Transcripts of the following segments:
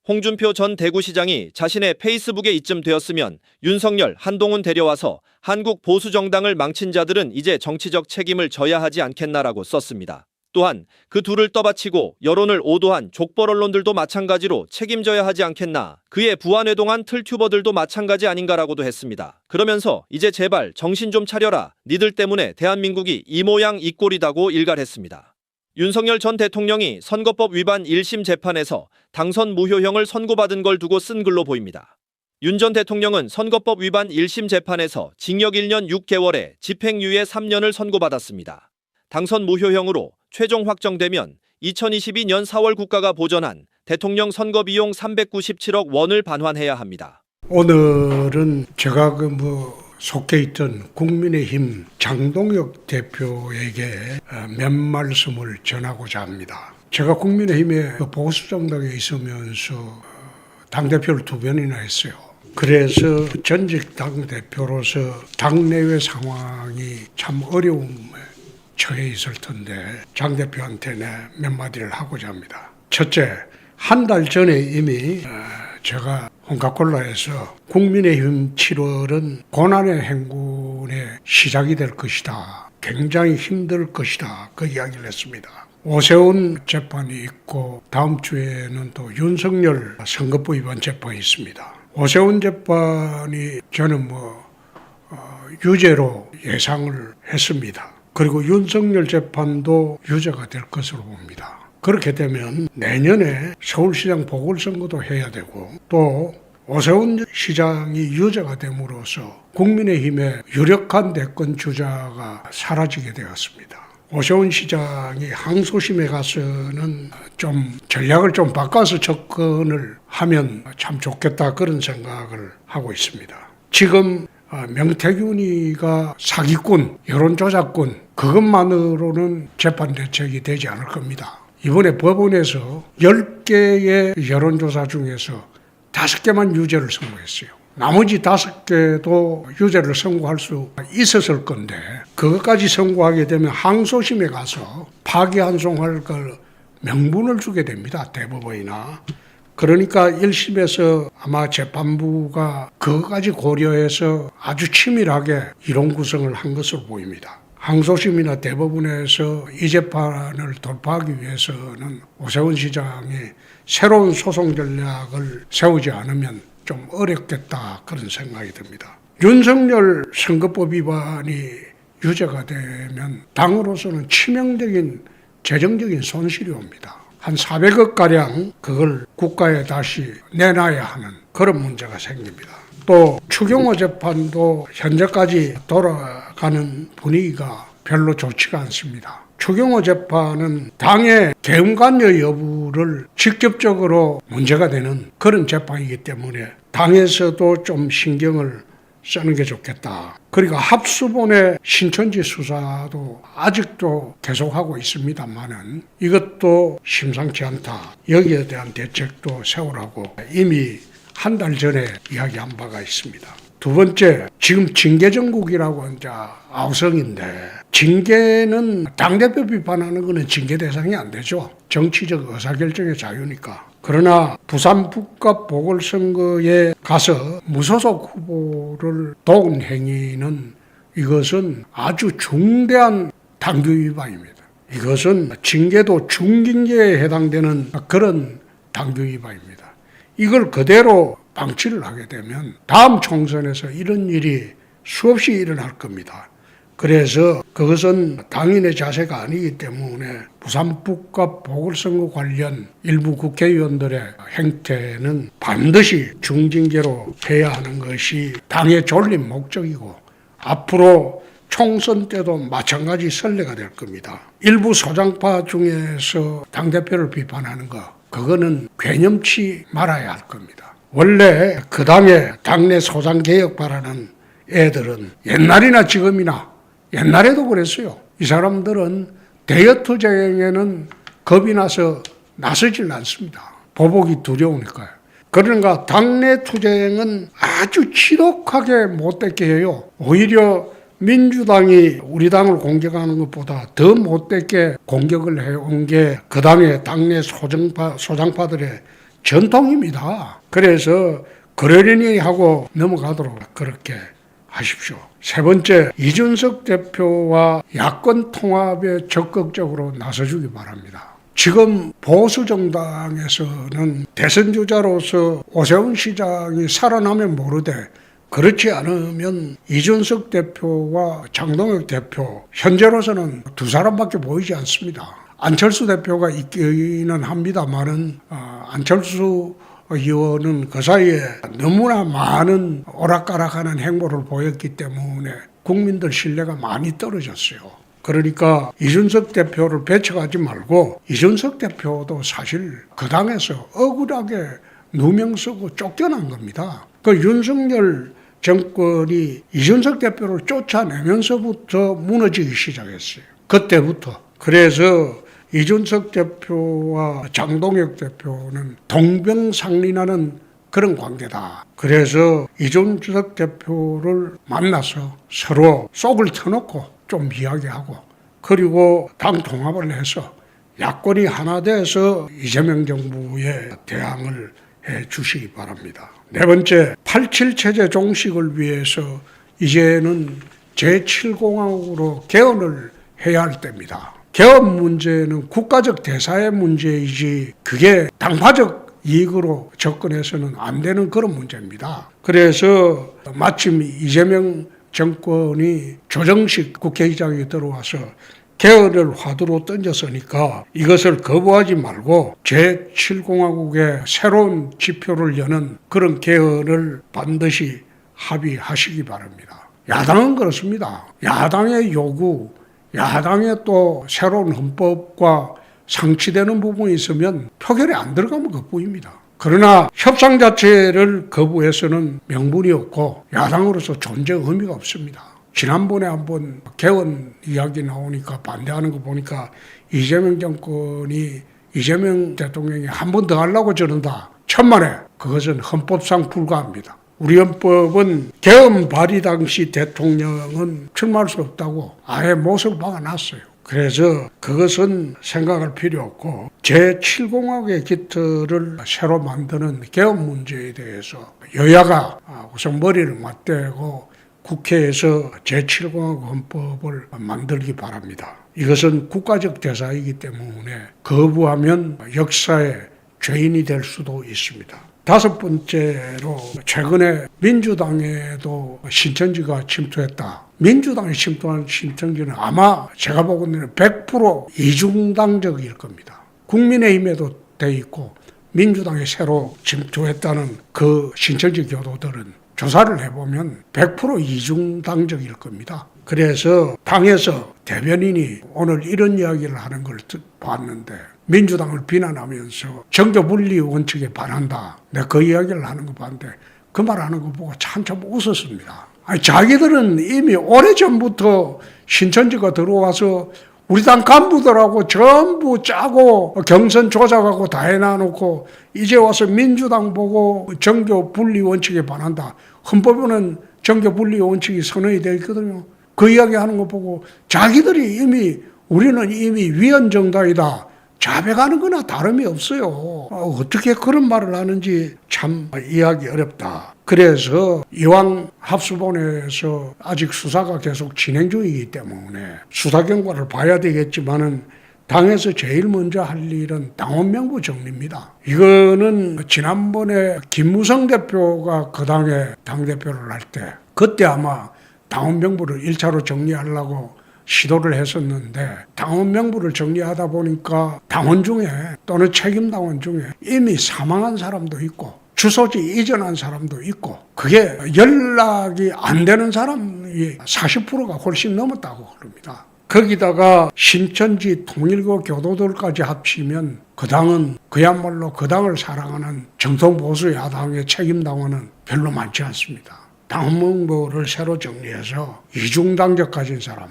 홍준표 전 대구시장이 자신의 페이스북에 이쯤 되었으면 윤석열, 한동훈 데려와서 한국 보수정당을 망친 자들은 이제 정치적 책임을 져야 하지 않겠나라고 썼습니다. 또한 그 둘을 떠받치고 여론을 오도한 족벌 언론들도 마찬가지로 책임져야 하지 않겠나, 그의 부안회동한 틀튜버들도 마찬가지 아닌가라고도 했습니다. 그러면서 이제 제발 정신 좀 차려라, 니들 때문에 대한민국이 이 모양 이 꼴이다고 일갈했습니다. 윤석열 전 대통령이 선거법 위반 1심 재판에서 당선 무효형을 선고받은 걸 두고 쓴 글로 보입니다. 윤 전 대통령은 선거법 위반 1심 재판에서 징역 1년 6개월에 집행유예 3년을 선고받았습니다. 당선 무효형으로 최종 확정되면 2022년 4월 국가가 보전한 대통령 선거 비용 397억 원을 반환해야 합니다. 오늘은 제가 속해 있던 국민의힘 장동혁 대표에게 몇 말씀을 전하고자 합니다. 제가 국민의힘의 보수정당에 있으면서 당대표를 2번이나 했어요. 그래서 전직 당대표로서 당내외 상황이 참 어려움에 처해 있을 텐데 장 대표한테 몇 마디를 하고자 합니다. 첫째, 한 달 전에 이미 제가 홍카콜라에서 국민의힘 7월은 고난의 행군의 시작이 될 것이다, 굉장히 힘들 것이다, 그 이야기를 했습니다. 오세훈 재판이 있고 다음 주에는 또 윤석열 선거법 위반 재판이 있습니다. 오세훈 재판이 저는 유죄로 예상을 했습니다. 그리고 윤석열 재판도 유죄가 될 것으로 봅니다. 그렇게 되면 내년에 서울시장 보궐선거도 해야 되고, 또 오세훈 시장이 유죄가 됨으로써 국민의힘의 유력한 대권 주자가 사라지게 되었습니다. 오세훈 시장이 항소심에 가서는 좀 전략을 좀 바꿔서 접근을 하면 참 좋겠다, 그런 생각을 하고 있습니다. 지금 명태균이가 사기꾼, 여론조작꾼, 그것만으로는 재판 대책이 되지 않을 겁니다. 이번에 법원에서 10개의 여론조사 중에서 5개만 유죄를 선고했어요. 나머지 5개도 유죄를 선고할 수 있었을 건데, 그것까지 선고하게 되면 항소심에 가서 파기환송할 걸 명분을 주게 됩니다, 대법원이나. 그러니까 1심에서 아마 재판부가 그것까지 고려해서 아주 치밀하게 이론 구성을 한 것으로 보입니다. 항소심이나 대법원에서 이 재판을 돌파하기 위해서는 오세훈 시장이 새로운 소송 전략을 세우지 않으면 좀 어렵겠다, 그런 생각이 듭니다. 윤석열 선거법 위반이 유죄가 되면 당으로서는 치명적인 재정적인 손실이 옵니다. 한 400억가량 그걸 국가에 다시 내놔야 하는 그런 문제가 생깁니다. 또 추경호 재판도 현재까지 돌아가는 분위기가 별로 좋지가 않습니다. 추경호 재판은 당의 계엄관여 여부를 직접적으로 문제가 되는 그런 재판이기 때문에 당에서도 좀 신경을 쓰는 게 좋겠다. 그리고 합수본의 신천지 수사도 아직도 계속하고 있습니다만은 이것도 심상치 않다. 여기에 대한 대책도 세우라고 이미 한 달 전에 이야기한 바가 있습니다. 두 번째, 지금 징계정국이라고 이제 아우성인데, 징계는 당대표 비판하는 것은 징계 대상이 안 되죠. 정치적 의사결정의 자유니까. 그러나 부산 북갑 보궐선거에 가서 무소속 후보를 도운 행위는, 이것은 아주 중대한 당규 위반입니다. 이것은 징계도 중징계에 해당되는 그런 당규 위반입니다. 이걸 그대로 방치를 하게 되면 다음 총선에서 이런 일이 수없이 일어날 겁니다. 그래서 그것은 당인의 자세가 아니기 때문에 부산 북갑 보궐선거 관련 일부 국회의원들의 행태는 반드시 중징계로 해야 하는 것이 당의 졸린 목적이고, 앞으로 총선 때도 마찬가지 선례가 될 겁니다. 일부 소장파 중에서 당대표를 비판하는 거, 그거는 괴념치 말아야 할 겁니다. 원래 그 당의 당내 소장개혁 바라는 애들은 옛날이나 지금이나, 옛날에도 그랬어요. 이 사람들은 대여투쟁에는 겁이 나서 나서질 않습니다. 보복이 두려우니까요. 그러니까 당내 투쟁은 아주 지독하게 못되게 해요. 오히려 민주당이 우리 당을 공격하는 것보다 더 못되게 공격을 해온 게 그 당의 당내 소장파들의 전통입니다. 그래서 그러려니 하고 넘어가도록 그렇게 하십시오. 세 번째, 이준석 대표와 야권 통합에 적극적으로 나서주기 바랍니다. 지금 보수정당에서는 대선 주자로서 오세훈 시장이 살아나면 모르되 그렇지 않으면 이준석 대표와 장동혁 대표, 현재로서는 두 사람밖에 보이지 않습니다. 안철수 대표가 있기는 합니다만은 안철수 의원은 그 사이에 너무나 많은 오락가락하는 행보를 보였기 때문에 국민들 신뢰가 많이 떨어졌어요. 그러니까 이준석 대표를 배척하지 말고, 이준석 대표도 사실 그 당에서 억울하게 누명 쓰고 쫓겨난 겁니다. 그 윤석열 정권이 이준석 대표를 쫓아내면서부터 무너지기 시작했어요. 그때부터. 그래서 이준석 대표와 장동혁 대표는 동병상련하는 그런 관계다. 그래서 이준석 대표를 만나서 서로 속을 터놓고 좀 이야기하고, 그리고 당 통합을 해서 야권이 하나 돼서 이재명 정부에 대항을 해 주시기 바랍니다. 네 번째, 87 체제 종식을 위해서 이제는 제7공화국으로 개헌을 해야 할 때입니다. 개헌 문제는 국가적 대사의 문제이지 그게 당파적 이익으로 접근해서는 안 되는 그런 문제입니다. 그래서 마침 이재명 정권이 조정식 국회의장이 들어와서 개헌을 화두로 던졌으니까 이것을 거부하지 말고 제7공화국의 새로운 지표를 여는 그런 개헌을 반드시 합의하시기 바랍니다. 야당은 그렇습니다. 야당의 요구, 야당의 또 새로운 헌법과 상치되는 부분이 있으면 표결에 안 들어가면 그뿐입니다. 그러나 협상 자체를 거부해서는 명분이 없고 야당으로서 존재 의미가 없습니다. 지난번에 한번 개헌 이야기 나오니까 반대하는 거 보니까 이재명 정권이, 이재명 대통령이 한 번 더 하려고 저런다. 천만에 그것은 헌법상 불가합니다. 우리 헌법은 개헌 발의 당시 대통령은 출마할 수 없다고 아예 못을 박아놨어요. 그래서 그것은 생각할 필요 없고 제7공화국의 깃틀을 새로 만드는 개헌 문제에 대해서 여야가 우선 머리를 맞대고 국회에서 제7공화국 헌법을 만들기 바랍니다. 이것은 국가적 대사이기 때문에 거부하면 역사의 죄인이 될 수도 있습니다. 다섯 번째로, 최근에 민주당에도 신천지가 침투했다. 민주당이 침투한 신천지는 아마 제가 보기에는 100% 이중당적일 겁니다. 국민의힘에도 돼 있고 민주당이 새로 침투했다는 그 신천지 교도들은 조사를 해보면 100% 이중당적일 겁니다. 그래서 당에서 대변인이 오늘 이런 이야기를 하는 걸 봤는데, 민주당을 비난하면서 정교분리 원칙에 반한다. 내가 그 이야기를 하는 거 봤는데 그 말하는 거 보고 참 웃었습니다. 아니, 자기들은 이미 오래전부터 신천지가 들어와서 우리 당 간부들하고 전부 짜고 경선 조작하고 다 해놔놓고 이제 와서 민주당 보고 정교분리 원칙에 반한다. 헌법에는 정교분리 원칙이 선언이 되어 있거든요. 그 이야기하는 거 보고 자기들이 이미 우리는 이미 위헌정당이다. 자백하는 거나 다름이 없어요. 어떻게 그런 말을 하는지 참 이해하기 어렵다. 그래서 이왕 합수본에서 아직 수사가 계속 진행 중이기 때문에 수사 결과를 봐야 되겠지만은 당에서 제일 먼저 할 일은 당원 명부 정리입니다. 이거는 지난번에 김무성 대표가 그 당의 당대표를 할 때 그때 아마 당원 명부를 1차로 정리하려고 시도를 했었는데 당원 명부를 정리하다 보니까 당원 중에 또는 책임 당원 중에 이미 사망한 사람도 있고 주소지 이전한 사람도 있고 그게 연락이 안 되는 사람이 40%가 훨씬 넘었다고 그럽니다. 거기다가 신천지 통일교 교도들까지 합치면 그 당은 그야말로 그 당을 사랑하는 정통보수 야당의 책임 당원은 별로 많지 않습니다. 당원 명부를 새로 정리해서 이중당적 가진 사람,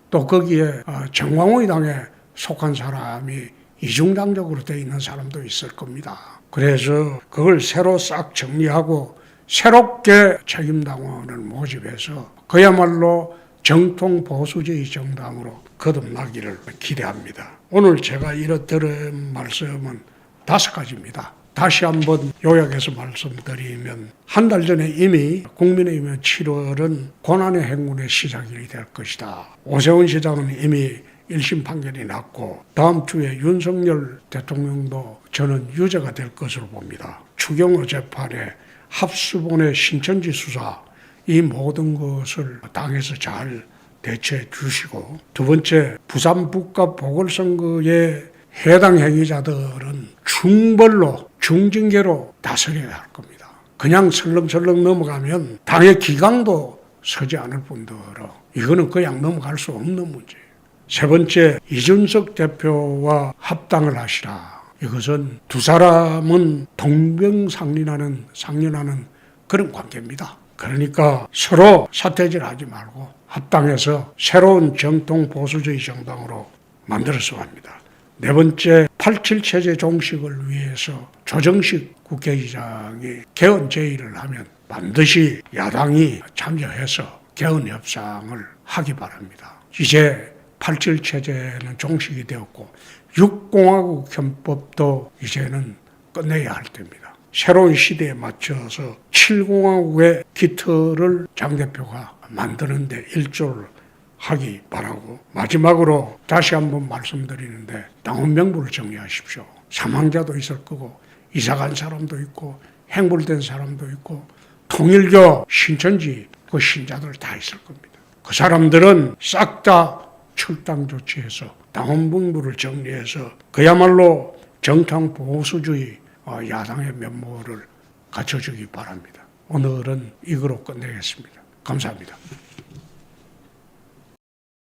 또 거기에 정광훈 당에 속한 사람이 이중당적으로 되어 있는 사람도 있을 겁니다. 그래서 그걸 새로 싹 정리하고 새롭게 책임당원을 모집해서 그야말로 정통 보수주의 정당으로 거듭나기를 기대합니다. 오늘 제가 이렇게 들은 말씀은 5가지입니다. 다시 한번 요약해서 말씀드리면 한 달 전에 이미 국민의힘의 7월은 고난의 행군의 시작이 될 것이다. 오세훈 시장은 이미 1심 판결이 났고 다음 주에 윤석열 대통령도 저는 유죄가 될 것으로 봅니다. 추경호 재판에 합수본의 신천지 수사 이 모든 것을 당에서 잘 대처해 주시고 두 번째 부산 북가 보궐선거에 해당 행위자들은 중벌로 중징계로 다스려야 할 겁니다. 그냥 설렁설렁 넘어가면 당의 기강도 서지 않을 뿐더러 이거는 그냥 넘어갈 수 없는 문제예요. 세 번째, 이준석 대표와 합당을 하시라. 이것은 두 사람은 동병상련하는 그런 관계입니다. 그러니까 서로 사태질하지 말고 합당해서 새로운 정통 보수주의 정당으로 만들어서 합니다. 네 번째, 87 체제 종식을 위해서 조정식 국회의장이 개헌 제의를 하면 반드시 야당이 참여해서 개헌 협상을 하기 바랍니다. 이제 87 체제는 종식이 되었고 6공화국 헌법도 이제는 끝내야 할 때입니다. 새로운 시대에 맞춰서 7공화국의 기틀을 장 대표가 만드는데 일조를 하기 바라고 마지막으로 다시 한번 말씀드리는데 당원 명부를 정리하십시오. 사망자도 있을 거고 이사간 사람도 있고 행불된 사람도 있고 통일교 신천지 그 신자들 다 있을 겁니다. 그 사람들은 싹 다 출당 조치해서 당원 명부를 정리해서 그야말로 정통 보수주의 야당의 면모를 갖춰주기 바랍니다. 오늘은 이거로 끝내겠습니다. 감사합니다.